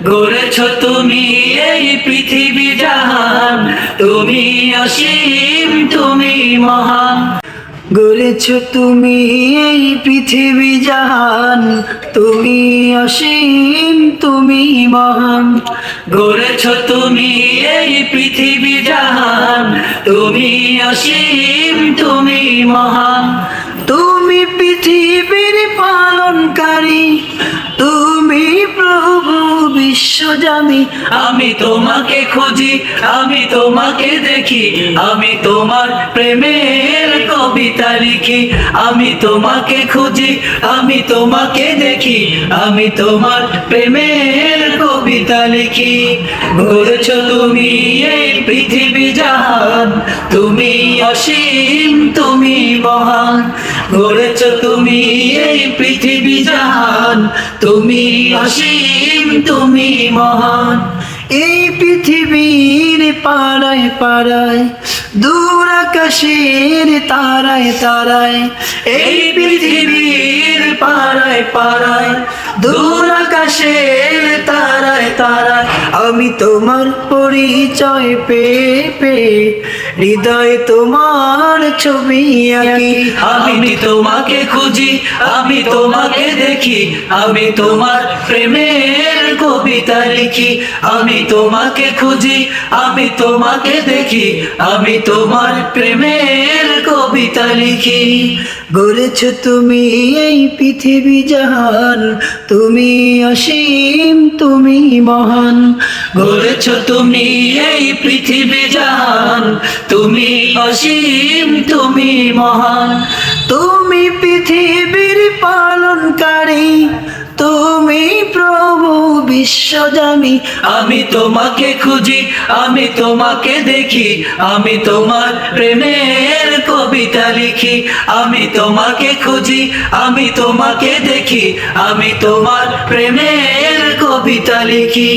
গড়েছ তুমি এই পৃথিবী জাহান, তুমি অসীম, তুমি মহান। গড়েছ তুমি এই পৃথিবী জাহান, তুমি অসীম, তুমি মহান। গড়েছ তুমি এই পৃথিবী জাহান, তুমি অসীম, তুমি মহান। তুমি পৃথিবীর পালনকারী, তুমি প্রভু বিশ্বজামি। আমি তোমাকে খুঁজি, আমি তোমাকে দেখি, আমি তোমার প্রেমের কবিতা লিখি। আমি তোমাকে খুঁজি, আমি তোমাকে দেখি, আমি তোমার প্রেমের কবিতা লিখি। গড়েছ তুমি এই পৃথিবী জাহান, তুমি অসীম, তুমি মহান। গড়েছ তুমি এই পৃথিবী জাহান, তুমি অসীম, তুমি মহান। এই পৃথিবীর পাড়ায় পাড়ায়, দূর আকাশের তারায় তারায়। এই পৃথিবীর পাড়ায় পাড়ায়, দূর আকাশের তারায় তারায়। আমি তোমার পরিচয় পেয়ে পেয়ে হৃদয়ে তোমার ছবি আঁকি। আমি তোমাকে খুঁজি, আমি তোমাকে দেখি, আমি তোমার প্রেমের কবিতা লিখি। আমি তোমাকে খুঁজি, আমি তোমাকে দেখি, আমি তোমার প্রেমের কবিতা লিখি। গড়েছ তুমি এই পৃথিবী জাহান, তুমি অসীম, তুমি মহান। গড়েছ তুমি এই পৃথিবী জাহান, তুমি অসীম, তুমি মহান। তুমি পৃথিবীর পালনকারী, তুমি প্রভু বিশ্বজামি। আমি তোমাকে খুঁজি, আমি তোমাকে দেখি, আমি তোমার প্রেমের কবিতা লিখি। আমি তোমাকে খুঁজি, আমি তোমাকে দেখি, আমি তোমার প্রেমের কবিতা লিখি।